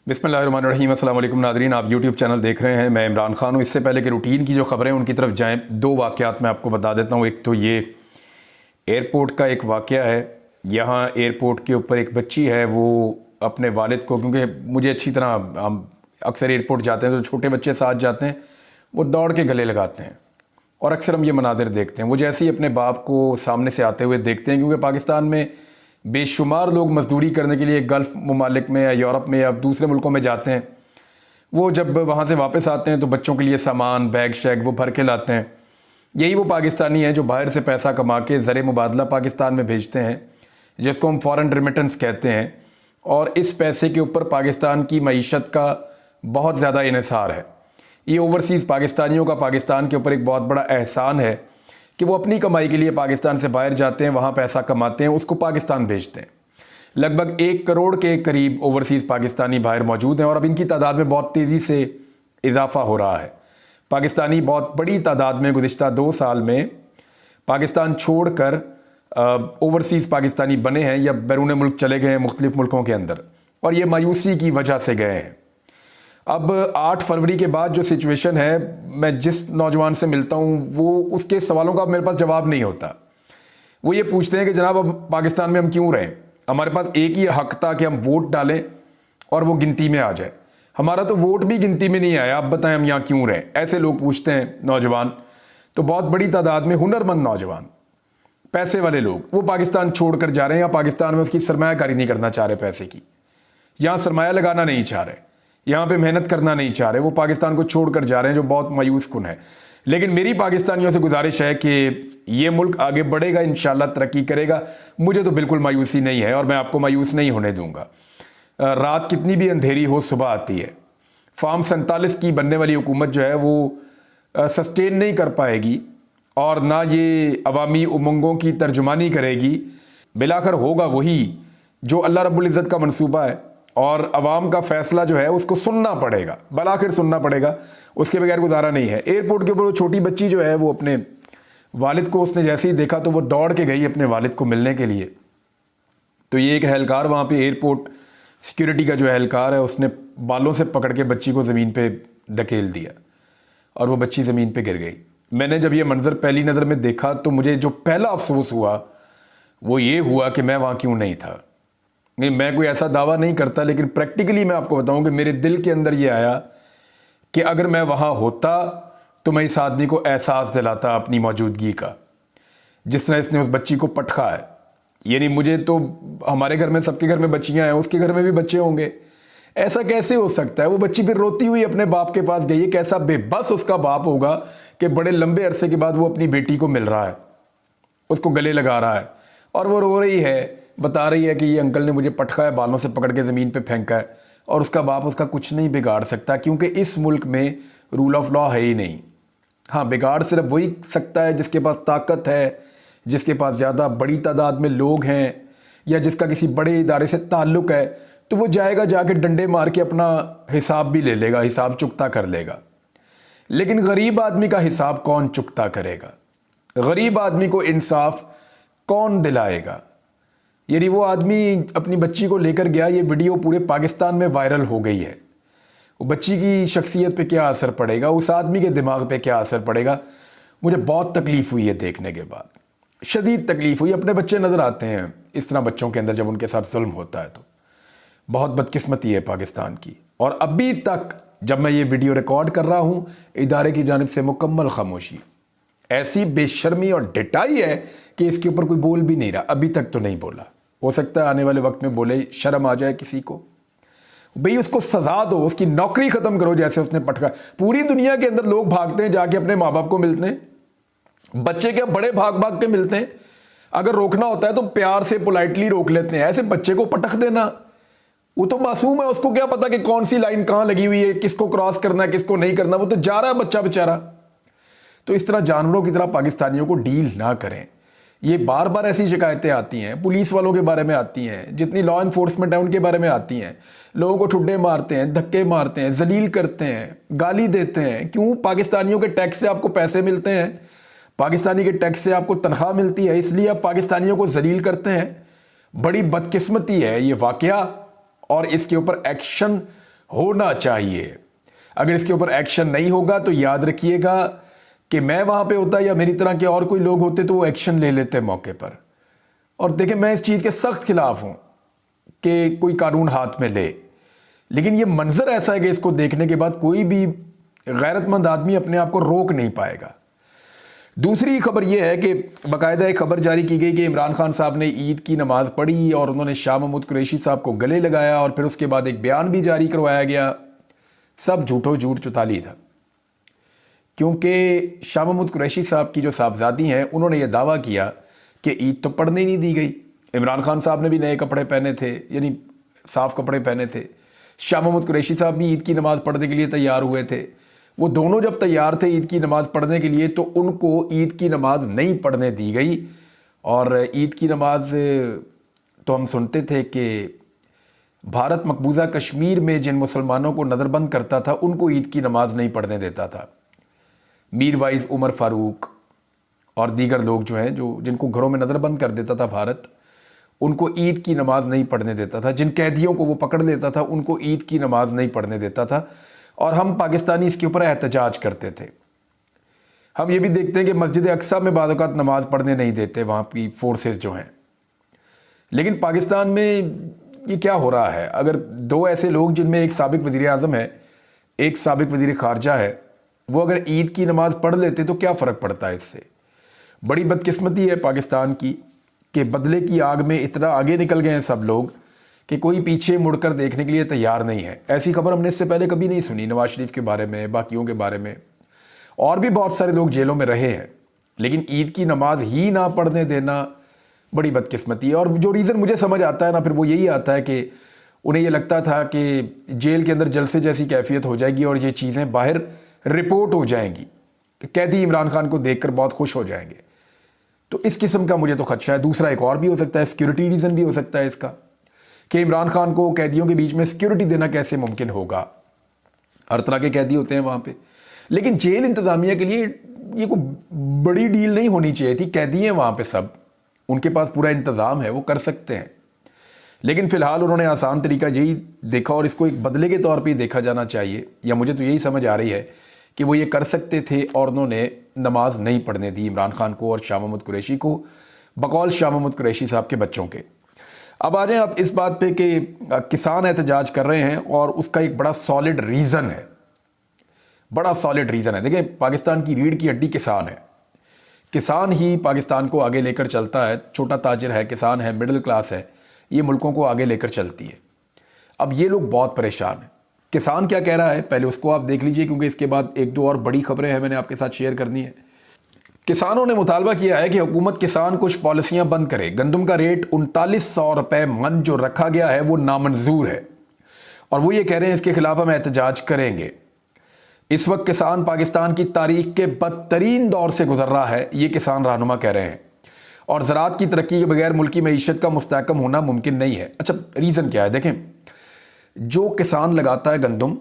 बिस्मिल्लाहिर्रहमानिर्रहीम। अस्सलाम वालेकुम नादरीन, आप यूट्यूब चैनल देख रहे हैं। मैं इमरान खान हूँ। इससे पहले कि रूटीन की जो ख़बरें उनकी तरफ जाएं, दो वाक़यात मैं आपको बता देता हूँ। एक तो ये एयरपोर्ट का एक वाक़या है। यहाँ एयरपोर्ट के ऊपर एक बच्ची है, वो अपने वालिद को, क्योंकि मुझे अच्छी तरह, हम अक्सर एयरपोर्ट जाते हैं तो छोटे बच्चे साथ जाते हैं, वो दौड़ के गले लगाते हैं और अक्सर हम ये मनादिर देखते हैं। वो जैसे ही अपने बाप को सामने से आते हुए देखते हैं, क्योंकि पाकिस्तान में बेशुमार लोग मजदूरी करने के लिए गल्फ़ ममालिक में या यूरोप में या दूसरे मुल्कों में जाते हैं, वो जब वहाँ से वापस आते हैं तो बच्चों के लिए सामान बैग शैग वो भर के लाते हैं। यही वो पाकिस्तानी हैं जो बाहर से पैसा कमा के ज़र मुबादला पाकिस्तान में भेजते हैं, जिसको हम फ़ॉरेन रेमिटेंस कहते हैं। और इस पैसे के ऊपर पाकिस्तान की मईशत का बहुत ज़्यादा इन्हिसार है। ये ओवरसीज़ पाकिस्तानियों का पाकिस्तान के ऊपर एक बहुत बड़ा एहसान है कि वो अपनी कमाई के लिए पाकिस्तान से बाहर जाते हैं, वहाँ पैसा कमाते हैं, उसको पाकिस्तान भेजते हैं। लगभग 1 करोड़ के करीब ओवरसीज़ पाकिस्तानी बाहर मौजूद हैं और अब इनकी तादाद में बहुत तेज़ी से इजाफा हो रहा है। पाकिस्तानी बहुत बड़ी तादाद में गुज़िश्ता 2 साल में पाकिस्तान छोड़कर ओवरसीज़ पाकिस्तानी बने हैं या बैरून मुल्क चले गए हैं मुख्तलिफ़ मुल्कों के अंदर, और ये मायूसी की वजह से गए हैं। अब 8 फरवरी के बाद जो सिचुएशन है, मैं जिस नौजवान से मिलता हूँ वो उसके सवालों का मेरे पास जवाब नहीं होता। वो ये पूछते हैं कि जनाब अब पाकिस्तान में हम क्यों रहें, हमारे पास एक ही हक था कि हम वोट डालें और वो गिनती में आ जाए, हमारा तो वोट भी गिनती में नहीं आया, आप बताएं हम यहाँ क्यों रहें। ऐसे लोग पूछते हैं नौजवान। तो बहुत बड़ी तादाद में हुनरमंद नौजवान, पैसे वाले लोग, वो पाकिस्तान छोड़ कर जा रहे हैं या पाकिस्तान में उसकी सरमायाकारी नहीं करना चाह रहे, पैसे की यहाँ सरमाया लगाना नहीं चाह रहे, यहाँ पे मेहनत करना नहीं चाह रहे, वो पाकिस्तान को छोड़कर जा रहे हैं, जो बहुत मायूस कुन है। लेकिन मेरी पाकिस्तानियों से गुजारिश है कि ये मुल्क आगे बढ़ेगा, इंशाल्लाह तरक्की करेगा। मुझे तो बिल्कुल मायूसी नहीं है और मैं आपको मायूस नहीं होने दूंगा। रात कितनी भी अंधेरी हो, सुबह आती है। फार्म 47 की बनने वाली हुकूमत जो है वो सस्टेन नहीं कर पाएगी और ना ये अवामी उमंगों की तर्जुमानी करेगी। बिलाखिर होगा वही जो अल्लाह रब्बुल इज़्ज़त का मंसूबा है और अवाम का फैसला जो है उसको सुनना पड़ेगा, बलाखिर सुनना पड़ेगा, उसके बगैर गुजारा नहीं है। एयरपोर्ट के ऊपर वो छोटी बच्ची जो है वो अपने वालिद को उसने जैसे ही देखा तो वो दौड़ के गई अपने वालिद को मिलने के लिए। तो ये एक एहलकार वहाँ पे एयरपोर्ट सिक्योरिटी का जो एहलकार है, उसने बालों से पकड़ के बच्ची को ज़मीन पे धकेल दिया और वो बच्ची ज़मीन पे गिर गई। मैंने जब ये मंज़र पहली नज़र में देखा तो मुझे जो पहला अफसोस हुआ वो ये हुआ कि मैं वहाँ क्यों नहीं था। नहीं, मैं कोई ऐसा दावा नहीं करता, लेकिन प्रैक्टिकली मैं आपको बताऊं कि मेरे दिल के अंदर ये आया कि अगर मैं वहाँ होता तो मैं इस आदमी को एहसास दिलाता अपनी मौजूदगी का, जिस तरह इसने उस बच्ची को पटखा है। यानी मुझे तो, हमारे घर में सबके घर में बच्चियाँ हैं, उसके घर में भी बच्चे होंगे, ऐसा कैसे हो सकता है। वो बच्ची फिर रोती हुई अपने बाप के पास गई है। कैसा बेबस उसका बाप होगा कि बड़े लंबे अरसे के बाद वो अपनी बेटी को मिल रहा है, उसको गले लगा रहा है और वो रो रही है, बता रही है कि ये अंकल ने मुझे पटका है, बालों से पकड़ के ज़मीन पे फेंका है। और उसका बाप उसका कुछ नहीं बिगाड़ सकता, क्योंकि इस मुल्क में रूल ऑफ लॉ है ही नहीं। हाँ, बिगाड़ सिर्फ वही सकता है जिसके पास ताकत है, जिसके पास ज़्यादा बड़ी तादाद में लोग हैं या जिसका किसी बड़े इदारे से ताल्लुक़ है, तो वो जाएगा, जाके डंडे मार के अपना हिसाब भी ले लेगा, हिसाब चुकता कर लेगा। लेकिन गरीब आदमी का हिसाब कौन चुकता करेगा? गरीब आदमी को इंसाफ कौन दिलाएगा? यानी वो आदमी अपनी बच्ची को लेकर गया, ये वीडियो पूरे पाकिस्तान में वायरल हो गई है। वो बच्ची की शख्सियत पे क्या असर पड़ेगा, उस आदमी के दिमाग पे क्या असर पड़ेगा, मुझे बहुत तकलीफ़ हुई है देखने के बाद, शदीद तकलीफ़ हुई। अपने बच्चे नज़र आते हैं इस तरह बच्चों के अंदर जब उनके साथ जुल्म होता है, तो बहुत बदकिस्मती है पाकिस्तान की। और अभी तक जब मैं ये वीडियो रिकॉर्ड कर रहा हूँ, इदारे की जानिब से मुकम्मल खामोशी, ऐसी बेशर्मी और डिटाई है कि इसके ऊपर कोई बोल भी नहीं रहा। अभी तक तो नहीं बोला, हो सकता है आने वाले वक्त में बोले, शर्म आ जाए किसी को। भाई उसको सजा दो, उसकी नौकरी खत्म करो, जैसे उसने पटका। पूरी दुनिया के अंदर लोग भागते हैं, जाके अपने माँ बाप को मिलते हैं, बच्चे क्या बड़े भाग भाग के मिलते हैं। अगर रोकना होता है तो प्यार से पोलाइटली रोक लेते हैं, ऐसे बच्चे को पटक देना, वो तो मासूम है, उसको क्या पता कि कौन सी लाइन कहाँ लगी हुई है, किसको क्रॉस करना है किसको नहीं करना, वो तो जा रहा है बच्चा बेचारा। तो इस तरह जानवरों की तरह पाकिस्तानियों को डील ना करें। ये बार बार ऐसी शिकायतें आती हैं, पुलिस वालों के बारे में आती हैं, जितनी लॉ इन्फोर्समेंट है उनके बारे में आती हैं। लोगों को ठुड्डे मारते हैं, धक्के मारते हैं, जलील करते हैं, गाली देते हैं। क्यों? पाकिस्तानियों के टैक्स से आपको पैसे मिलते हैं, पाकिस्तानी के टैक्स से आपको तनख्वाह मिलती है, इसलिए आप पाकिस्तानियों को जलील करते हैं। बड़ी बदकिस्मती है ये वाकया और इसके ऊपर एक्शन होना चाहिए। अगर इसके ऊपर एक्शन नहीं होगा तो याद रखिएगा कि मैं वहां पे होता या मेरी तरह के और कोई लोग होते तो वो एक्शन ले लेते मौके पर। और देखें, मैं इस चीज़ के सख्त खिलाफ हूं कि कोई कानून हाथ में ले, लेकिन ये मंजर ऐसा है कि इसको देखने के बाद कोई भी गैरतमंद आदमी अपने आप को रोक नहीं पाएगा। दूसरी खबर यह है कि बाकायदा एक खबर जारी की गई कि इमरान खान साहब ने ईद की नमाज पढ़ी और उन्होंने शाह महमूद कुरैशी साहब को गले लगाया और फिर उसके बाद एक बयान भी जारी करवाया गया। सब झूठो झूठ चुताली था, क्योंकि शाह महमूद कुरैशी साहब की जो साहबजादी हैं उन्होंने ये दावा किया कि ईद तो पढ़ने ही नहीं दी गई। इमरान खान साहब ने भी नए कपड़े पहने थे, यानी साफ कपड़े पहने थे। शाह महमूद कुरैशी साहब भी ईद की नमाज़ पढ़ने के लिए तैयार हुए थे। वो दोनों जब तैयार थे ईद की नमाज़ पढ़ने के लिए तो उनको ईद की नमाज़ नहीं पढ़ने दी गई। और ईद की नमाज तो हम सुनते थे कि भारत मकबूजा कश्मीर में जिन मुसलमानों को नज़रबंद करता था उनको ईद की नमाज नहीं पढ़ने देता था। मीर वाइज उमर फारूक और दीगर लोग जो हैं, जो जिनको घरों में नज़रबंद कर देता था भारत, उनको ईद की नमाज नहीं पढ़ने देता था। जिन कैदियों को वो पकड़ लेता था उनको ईद की नमाज नहीं पढ़ने देता था। और हम पाकिस्तानी इसके ऊपर एहतजाज करते थे। हम ये भी देखते हैं कि मस्जिद अक्सा में बाद औक़ात नमाज पढ़ने नहीं देते वहाँ की फोर्सेस जो हैं। लेकिन पाकिस्तान में ये क्या हो रहा है? अगर दो ऐसे लोग जिनमें एक साबिक वज़ीर आज़म है, एक साबिक वज़ीर ख़ारजा है, वो अगर ईद की नमाज़ पढ़ लेते तो क्या फ़र्क पड़ता है इससे? बड़ी बदकिस्मती है पाकिस्तान की कि बदले की आग में इतना आगे निकल गए हैं सब लोग कि कोई पीछे मुड़कर देखने के लिए तैयार नहीं है। ऐसी खबर हमने इससे पहले कभी नहीं सुनी, नवाज शरीफ के बारे में, बाकियों के बारे में। और भी बहुत सारे लोग जेलों में रहे हैं, लेकिन ईद की नमाज ही ना पढ़ने देना बड़ी बदकिस्मती है। और जो रीज़न मुझे समझ आता है ना, फिर वो यही आता है कि उन्हें ये लगता था कि जेल के अंदर जलसे जैसी कैफियत हो जाएगी और ये चीज़ें बाहर रिपोर्ट हो जाएंगी, कैदी इमरान खान को देखकर बहुत खुश हो जाएंगे। तो इस किस्म का मुझे तो खदशा है। दूसरा एक और भी हो सकता है, सिक्योरिटी रीज़न भी हो सकता है इसका, कि इमरान खान को कैदियों के बीच में सिक्योरिटी देना कैसे मुमकिन होगा। हर तरह के कैदी होते हैं वहाँ पे, लेकिन जेल इंतज़ामिया के लिए ये कोई बड़ी डील नहीं होनी चाहिए थी। कैदी हैं वहाँ पे सब, उनके पास पूरा इंतज़ाम है, वो कर सकते हैं। लेकिन फ़िलहाल उन्होंने आसान तरीका यही देखा और इसको एक बदले के तौर पर देखा जाना चाहिए, या मुझे तो यही समझ आ रही है कि वो ये कर सकते थे और उन्होंने नमाज नहीं पढ़ने दी इमरान खान को और शाह महमूद कुरैशी को, बकौल शाह महमूद कुरैशी साहब के बच्चों के। अब आ जाएं आप इस बात पे कि किसान एहतजाज कर रहे हैं और उसका एक बड़ा सॉलिड रीज़न है, बड़ा सॉलिड रीज़न है। देखिए, पाकिस्तान की रीढ़ की हड्डी किसान है। किसान ही पाकिस्तान को आगे लेकर चलता है। छोटा ताजिर है, किसान है, मिडिल क्लास है, ये मुल्कों को आगे लेकर चलती है। अब ये लोग बहुत परेशान हैं। किसान क्या कह रहा है पहले उसको आप देख लीजिए, क्योंकि इसके बाद एक दो और बड़ी खबरें हैं मैंने आपके साथ शेयर करनी है। किसानों ने मुतालबा किया है कि हुकूमत किसान कुछ पॉलिसियां बंद करे। गंदम का रेट 3900 रुपये मन जो रखा गया है वो नामंजूर है और वो ये कह रहे हैं इसके खिलाफ हम एहतजाज करेंगे। इस वक्त किसान पाकिस्तान की तारीख के बदतरीन दौर से गुजर रहा है, ये किसान रहनुमा कह रहे हैं, और ज़राअत की तरक्की के बगैर मुल्की मईशत का मुस्तहकम होना मुमकिन नहीं है। अच्छा, रीज़न क्या है? देखें, जो किसान लगाता है गंदम,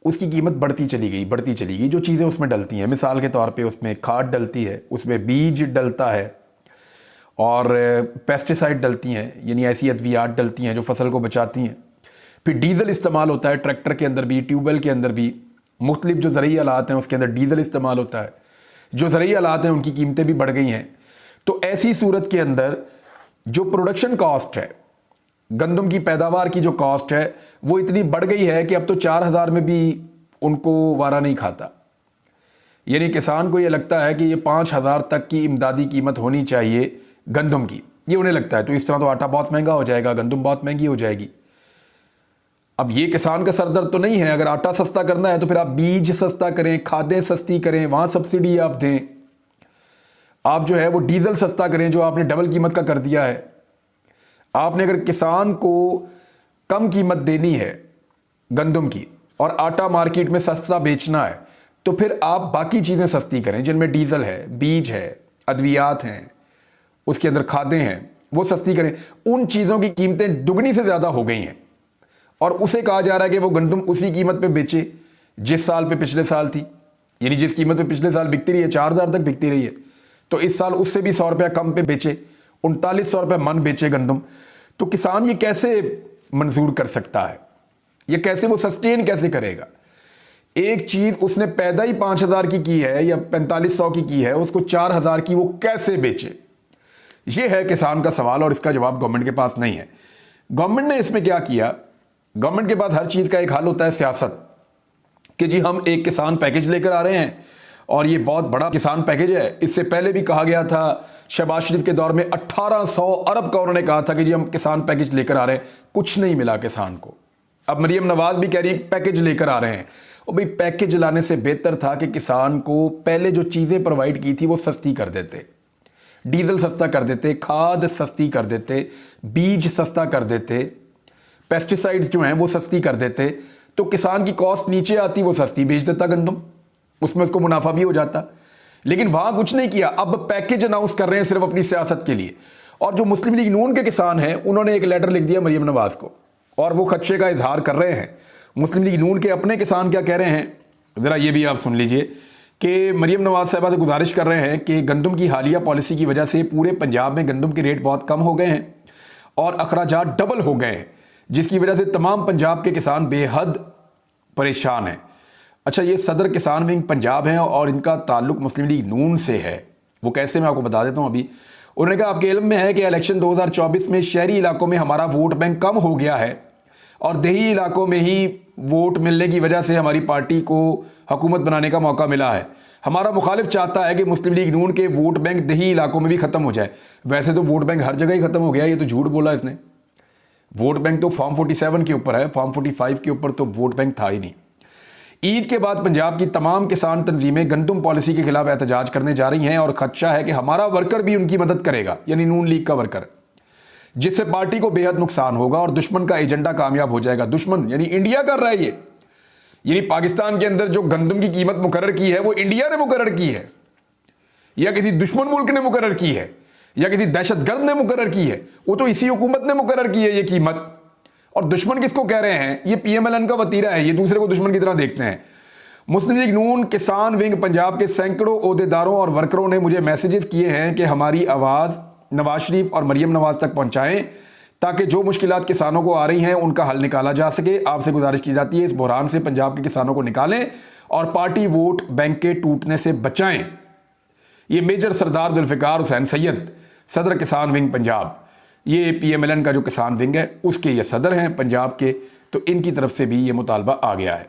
उसकी कीमत बढ़ती चली गई। जो चीज़ें उसमें डलती हैं, मिसाल के तौर पे उसमें खाद डलती है, उसमें बीज डलता है और पेस्टिसाइड डलती हैं, यानी ऐसी अद्वियात डलती हैं जो फसल को बचाती हैं। फिर डीज़ल इस्तेमाल होता है, ट्रैक्टर के अंदर भी, ट्यूबवेल के अंदर भी, मुख्तलिफ जो ज़रूरी आलात हैं उसके अंदर डीज़ल इस्तेमाल होता है। जो ज़रूरी आलात हैं उनकी कीमतें भी बढ़ गई हैं। तो ऐसी सूरत के अंदर जो प्रोडक्शन कॉस्ट है, गंदम की पैदावार की जो कॉस्ट है, वो इतनी बढ़ गई है कि अब तो 4000 में भी उनको वारा नहीं खाता। यानी किसान को ये लगता है कि ये 5000 तक की इमदादी कीमत होनी चाहिए गंदम की, ये उन्हें लगता है। तो इस तरह तो आटा बहुत महंगा हो जाएगा, गंदम बहुत महंगी हो जाएगी। अब ये किसान का सरदर्द तो नहीं है। अगर आटा सस्ता करना है तो फिर आप बीज सस्ता करें, खादें सस्ती करें, वहाँ सब्सिडी आप दें। आप जो है वो डीजल सस्ता करें जो आपने डबल कीमत का कर दिया है। आपने अगर किसान को कम कीमत देनी है गंदम की और आटा मार्केट में सस्ता बेचना है तो फिर आप बाकी चीज़ें सस्ती करें जिनमें डीजल है, बीज है, अद्वियात हैं, उसके अंदर खादें हैं, वो सस्ती करें। उन चीज़ों की कीमतें दुगनी से ज़्यादा हो गई हैं और उसे कहा जा रहा है कि वो गंदम उसी कीमत पे बेचे जिस साल पे पिछले साल थी। यानी जिस कीमत पे पिछले साल बिकती रही है, 4000 तक बिकती रही है, तो इस साल उससे भी 100 रुपया कम पे बेचे, 3900 रुपये मन बेचे गंदम। तो किसान ये कैसे मंजूर कर सकता है? ये कैसे वो सस्टेन कैसे करेगा? एक चीज उसने पैदा ही 5,000 की है या 4500 की है, उसको 4,000 की वो कैसे बेचे? ये है किसान का सवाल और इसका जवाब गवर्नमेंट के पास नहीं है। गवर्नमेंट ने इसमें क्या किया? गवर्नमेंट के पास हर चीज का एक हल होता है, सियासत, कि जी हम एक किसान पैकेज लेकर आ रहे हैं और ये बहुत बड़ा किसान पैकेज है। इससे पहले भी कहा गया था, शहबाज शरीफ के दौर में 1800 अरब का उन्होंने कहा था कि जी हम किसान पैकेज लेकर आ रहे हैं, कुछ नहीं मिला किसान को। अब मरियम नवाज भी कह रही पैकेज लेकर आ रहे हैं। और भाई पैकेज लाने से बेहतर था कि किसान को पहले जो चीजें प्रोवाइड की थी वो सस्ती कर देते, डीजल सस्ता कर देते, खाद सस्ती कर देते, बीज सस्ता कर देते, पेस्टिसाइड्स जो हैं वो सस्ती कर देते, तो किसान की कॉस्ट नीचे आती, वो सस्ती बेच देता गंदम, उसमें उसको मुनाफा भी हो जाता। लेकिन वहां कुछ नहीं किया। अब पैकेज अनाउंस कर रहे हैं सिर्फ अपनी सियासत के लिए। और जो मुस्लिम लीग नून के किसान हैं उन्होंने एक लेटर लिख दिया मरियम नवाज को और वो खदशे का इजहार कर रहे हैं। मुस्लिम लीग नून के अपने किसान क्या कह रहे हैं, जरा ये भी आप सुन लीजिए कि मरियम नवाज साहबा से गुजारिश कर रहे हैं कि गंदम की हालिया पॉलिसी की वजह से पूरे पंजाब में गंदम के रेट बहुत कम हो गए हैं और अखराजात डबल हो गए हैं, जिसकी वजह से तमाम पंजाब के किसान बेहद परेशान हैं। अच्छा, ये सदर किसान विंग पंजाब है और इनका ताल्लुक मुस्लिम लीग नून से है। वो कैसे, मैं आपको बता देता हूँ। अभी उन्होंने कहा आपके इल्म में है कि इलेक्शन 2024 में शहरी इलाकों में हमारा वोट बैंक कम हो गया है और देही इलाकों में ही वोट मिलने की वजह से हमारी पार्टी को हुकूमत बनाने का मौका मिला है। हमारा मुखालिफ चाहता है कि मुस्लिम लीग नून के वोट बैंक देही इलाकों में भी खत्म हो जाए। वैसे तो वोट बैंक हर जगह ही खत्म हो गया, ये तो झूठ बोला इसने। वोट बैंक तो फॉर्म 47 के ऊपर है, फॉर्म 45 के ऊपर तो वोट बैंक था ही नहीं। ईद के बाद पंजाब की तमाम किसान तंजीमें गंदम पॉलिसी के खिलाफ एहतजाज करने जा रही हैं और खदशा है कि हमारा वर्कर भी उनकी मदद करेगा, यानी नून लीग का वर्कर, जिससे पार्टी को बेहद नुकसान होगा और दुश्मन का एजेंडा कामयाब हो जाएगा। दुश्मन यानी इंडिया कर रहा है ये, यानी पाकिस्तान के अंदर जो गंदम की कीमत मुकर्रर की है वो इंडिया ने मुकर्रर की है या किसी दुश्मन मुल्क ने मुकर्रर की है या किसी दहशतगर्द ने मुकर्रर की है, वो तो इसी हुकूमत ने मुकर्रर की है ये कीमत। और दुश्मन किसको कह रहे हैं? ये PMLN का वतीरा है, ये दूसरे को दुश्मन की तरह देखते हैं। मुस्लिम लीग नून किसान विंग पंजाब के सैकड़ों ओहदेदारों और वर्करों ने मुझे मैसेजेस किए हैं कि हमारी आवाज़ नवाज शरीफ और मरियम नवाज तक पहुंचाएं ताकि जो मुश्किलात किसानों को आ रही हैं उनका हल निकाला जा सके। आपसे गुजारिश की जाती है इस बहरान से पंजाब के किसानों को निकालें और पार्टी वोट बैंक के टूटने से बचाएं। ये मेजर सरदार जुल्फिकार हुसैन सैयद, सदर किसान विंग पंजाब, ये PMLN का जो किसान विंग है उसके ये सदर हैं पंजाब के, तो इनकी तरफ से भी ये मुतालबा आ गया है।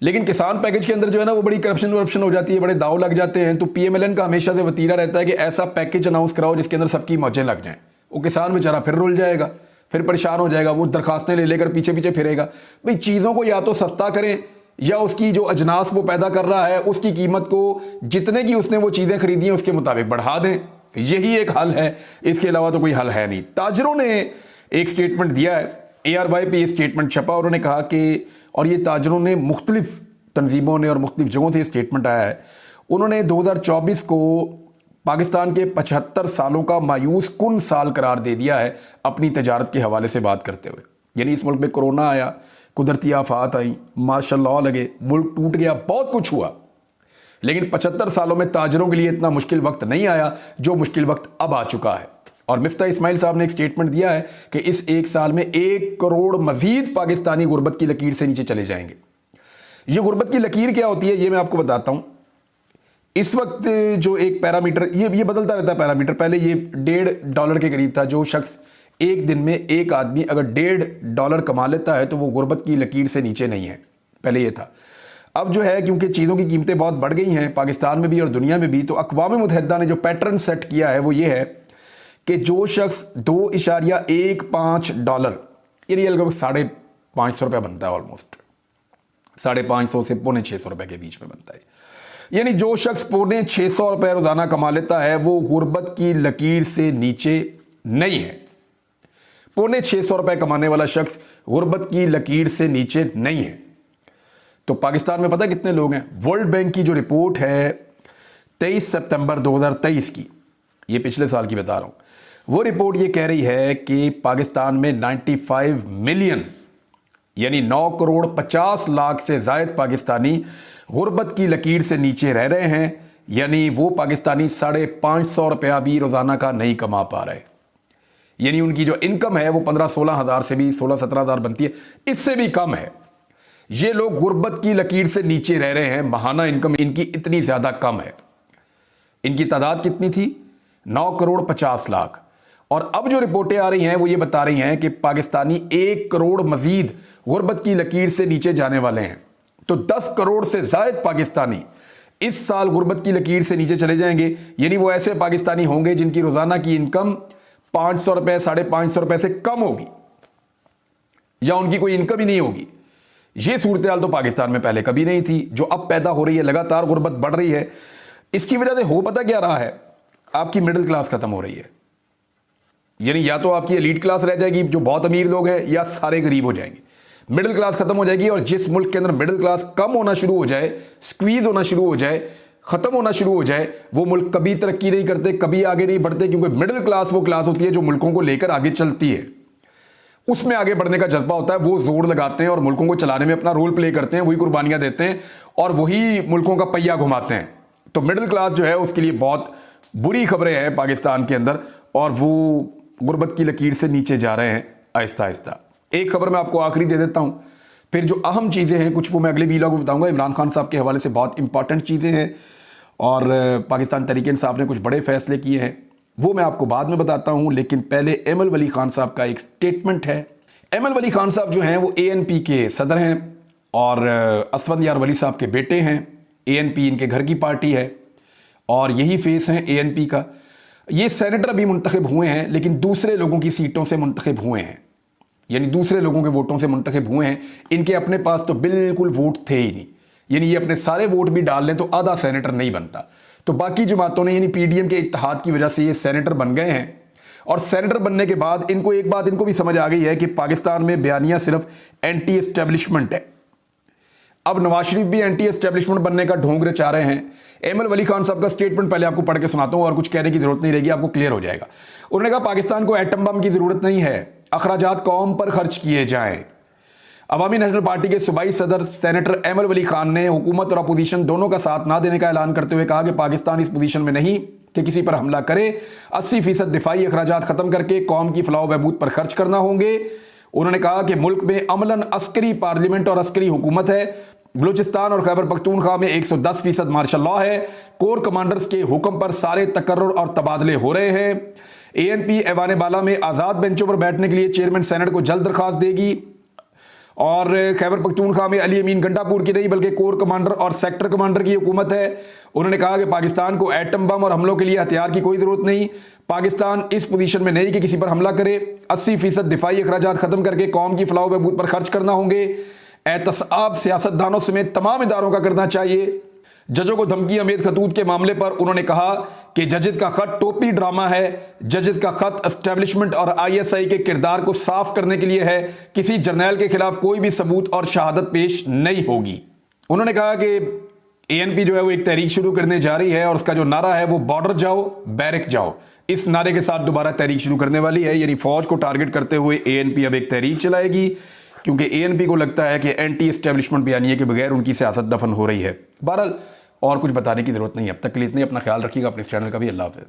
लेकिन किसान पैकेज के अंदर जो है ना वो बड़ी करप्शन हो जाती है, बड़े दाव लग जाते हैं। तो PMLN का हमेशा से वतीरा रहता है कि ऐसा पैकेज अनाउंस कराओ जिसके अंदर सबकी मौजें लग जाएं। वो किसान बेचारा फिर रुल जाएगा, फिर परेशान हो जाएगा, वो दरखास्तें ले लेकर पीछे पीछे फिरेगा। भाई चीज़ों को या तो सस्ता करें या उसकी जो अजनास वो पैदा कर रहा है उसकी कीमत को जितने की उसने वो चीज़ें खरीदी हैं उसके मुताबिक बढ़ा दें, यही एक हल है। इसके अलावा तो कोई हल है नहीं। ताजरों ने एक स्टेटमेंट दिया है, ARY पे ये स्टेटमेंट छपा, उन्होंने कहा कि, और ये ताजरों ने मुख्तलिफ तंजीमों ने और मुख्तलिफ जगहों से ये स्टेटमेंट आया है, उन्होंने 2024 को पाकिस्तान के 75 सालों का मायूस कुन साल करार दे दिया है अपनी तजारत के हवाले से बात करते हुए। यानी इस मुल्क में कोरोना आया, कुदरती आफात आई, मार्शल लॉ लगे, मुल्क टूट गया, बहुत कुछ हुआ, लेकिन 75 सालों में ताजरों के लिए इतना मुश्किल वक्त नहीं आया जो मुश्किल वक्त अब आ चुका है। और मिफ्ता इस्माइल साहब ने एक स्टेटमेंट दिया है कि इस एक साल में 1 करोड़ मजीद पाकिस्तानी गुर्बत की लकीर से नीचे चले जाएंगे। ये गुर्बत की लकीर क्या होती है ये मैं आपको बताता हूं। इस वक्त जो एक पैरामीटर, ये बदलता रहता है पैरामीटर। पहले ये $1.5 के करीब था। जो शख्स एक दिन में, एक आदमी अगर $1.5 कमा लेता है तो वो गुर्बत की लकीर से नीचे नहीं है, पहले ये था। अब जो है क्योंकि चीज़ों की कीमतें बहुत बढ़ गई हैं पाकिस्तान में भी और दुनिया में भी, तो अक़वाम मुत्तहिदा ने जो पैटर्न सेट किया है वो ये है कि जो शख्स $2.15 यानी लगभग ₹550 बनता है, ऑलमोस्ट 550 से ₹650 के बीच में बनता है। यानी जो शख्स ₹650 रोजाना कमा लेता है वो गुर्बत की लकीर से नीचे नहीं है। ₹650 कमाने वाला शख्स गुर्बत की लकीर से नीचे नहीं है। तो पाकिस्तान में पता कितने लोग हैं? वर्ल्ड बैंक की जो रिपोर्ट है 23 सितंबर 2023 की, ये पिछले साल की बता रहा हूं, वो रिपोर्ट ये कह रही है कि पाकिस्तान में 95 मिलियन यानी 9 करोड़ 50 लाख से जायद पाकिस्तानी गुर्बत की लकीर से नीचे रह रहे हैं। यानी वो पाकिस्तानी ₹550 भी रोजाना का नहीं कमा पा रहे। यानी उनकी जो इनकम है वो 15-16 हज़ार से भी 16-17 हज़ार बनती है, इससे भी कम है। ये लोग गुर्बत की लकीर से नीचे रह रहे हैं। माहाना इनकम इनकी इतनी ज़्यादा कम है। इनकी तादाद कितनी थी? 9 करोड़ 50 लाख। और अब जो रिपोर्टें आ रही हैं वो ये बता रही हैं कि पाकिस्तानी 1 करोड़ मजीद गुर्बत की लकीर से नीचे जाने वाले हैं। तो 10 करोड़ से ज़ायद पाकिस्तानी इस साल गुर्बत की लकीर से नीचे चले जाएंगे। यानी वो ऐसे पाकिस्तानी होंगे जिनकी रोज़ाना की इनकम 500 रुपये 550 रुपये से कम होगी, या उनकी कोई इनकम ही नहीं होगी। ये सूरत हाल तो पाकिस्तान में पहले कभी नहीं थी, जो अब पैदा हो रही है। लगातार गुर्बत बढ़ रही है। इसकी वजह से हो पता क्या रहा है? आपकी मिडिल क्लास खत्म हो रही है। यानी या तो आपकी एलीट क्लास रह जाएगी जो बहुत अमीर लोग हैं, या सारे गरीब हो जाएंगे। मिडिल क्लास खत्म हो जाएगी। और जिस मुल्क के अंदर मिडिल क्लास कम होना शुरू हो जाए, स्क्वीज होना शुरू हो जाए, खत्म होना शुरू हो जाए, वो मुल्क कभी तरक्की नहीं करते, कभी आगे नहीं बढ़ते। क्योंकि मिडिल क्लास वो क्लास होती है जो मुल्कों को लेकर आगे चलती है, उसमें आगे बढ़ने का जज्बा होता है। वो जोर लगाते हैं और मुल्कों को चलाने में अपना रोल प्ले करते हैं, वही कुर्बानियां देते हैं और वही मुल्कों का पहिया घुमाते हैं। तो मिडिल क्लास जो है उसके लिए बहुत बुरी खबरें हैं पाकिस्तान के अंदर, और वो गुर्बत की लकीर से नीचे जा रहे हैं आहिस्ता आहिस्ता। एक खबर मैं आपको आखिरी दे देता हूं, फिर जो अहम चीज़ें हैं कुछ वो मैं अगले वीडियो में बताऊंगा। इमरान खान साहब के हवाले से बहुत इंपॉर्टेंट चीज़ें हैं, और पाकिस्तान तहरीक-ए-इंसाफ ने कुछ बड़े फैसले किए हैं, वो मैं आपको बाद में बताता हूं। लेकिन पहले एमल वली खान साहब का एक स्टेटमेंट है। एमल वली खान साहब जो हैं वो ANP के सदर हैं और असफंद यार वली साहब के बेटे हैं। ANP इनके घर की पार्टी है और यही फेस हैं ANP का। ये सेनेटर अभी मुंतखब हुए हैं, लेकिन दूसरे लोगों की सीटों से मुंतखब हुए हैं, यानी दूसरे लोगों के वोटों से मुंतखब हुए हैं। इनके अपने पास तो बिल्कुल वोट थे ही नहीं। यानी ये अपने सारे वोट भी डाल लें तो आधा सेनेटर नहीं बनता। तो बाकी जमातों ने, यानी PDM के इत्तेहाद की वजह से ये सेनेटर बन गए हैं। और सेनेटर बनने के बाद इनको एक बात इनको भी समझ आ गई है कि पाकिस्तान में बयानिया सिर्फ एंटी एस्टेब्लिशमेंट है। अब नवाज शरीफ भी एंटी एस्टेब्लिशमेंट बनने का ढोंग रचा रहे हैं। एमल वली खान साहब का स्टेटमेंट पहले आपको पढ़ के सुनाता हूं, और कुछ कहने की जरूरत नहीं रहेगी, आपको क्लियर हो जाएगा। उन्होंने कहा पाकिस्तान को एटम बम की जरूरत नहीं है, अखराजात कौम पर खर्च किए जाएं। अवामी नेशनल पार्टी के सूबाई सदर सेनेटर एमल वली खान ने हुकूमत और अपोजिशन दोनों का साथ ना देने का ऐलान करते हुए कहा कि पाकिस्तान इस पोजीशन में नहीं कि किसी पर हमला करे। 80% दिफाई अखराजात खत्म करके कौम की फलाह बहबूद पर खर्च करना होंगे। उन्होंने कहा कि मुल्क में अमलन अस्करी पार्लियामेंट और अस्करी हुकूमत है। बलूचिस्तान और खैबर पख्तूनख्वा में 110% मार्शल लॉ है। कोर कमांडर्स के हुक्म पर सारे तकर्रुर और तबादले हो रहे हैं। ANP ऐवान बाला में आज़ाद बेंचों पर बैठने के लिए चेयरमैन सेनेट को जल्द दरखास्त देगी। और खैबर पख्तूनख्वा में अली अमीन गंडापुर की नहीं बल्कि कोर कमांडर और सेक्टर कमांडर की हुकूमत है। उन्होंने कहा कि पाकिस्तान को एटम बम और हमलों के लिए हथियार की कोई ज़रूरत नहीं। पाकिस्तान इस पोजीशन में नहीं कि किसी पर हमला करे। 80% दिफाई अखराजात खत्म करके कौम की फलाह बहबूद पर खर्च करना होंगे। एहतसाब सियासतदानों समेत तमाम इदारों का करना चाहिए। जजों को धमकी अमीद खतूत के मामले पर उन्होंने कहा कि जजिद का खत टोपी ड्रामा है। जजिद का खत एस्टेब्लिशमेंट और ISI के किरदार को साफ करने के लिए है। किसी जर्नैल के खिलाफ कोई भी सबूत और शहादत पेश नहीं होगी। उन्होंने कहा कि ANP जो है वो एक तहरीक शुरू करने जा रही है और उसका जो नारा है वो बॉर्डर जाओ बैरक जाओ, इस नारे के साथ दोबारा तहरीक शुरू करने वाली है। यानी फौज को टारगेट करते हुए ANP अब एक तहरीक चलाएगी, क्योंकि ANP को लगता है कि एंटी एस्टेब्लिशमेंट बयानिए के बगैर उनकी सियासत दफन हो रही है। बहरहाल और कुछ बताने की जरूरत नहीं है। अब तक के लिए इतने, अपना ख्याल रखिएगा, अपने इस चैनल का भी। अल्लाह हाफ़िज़।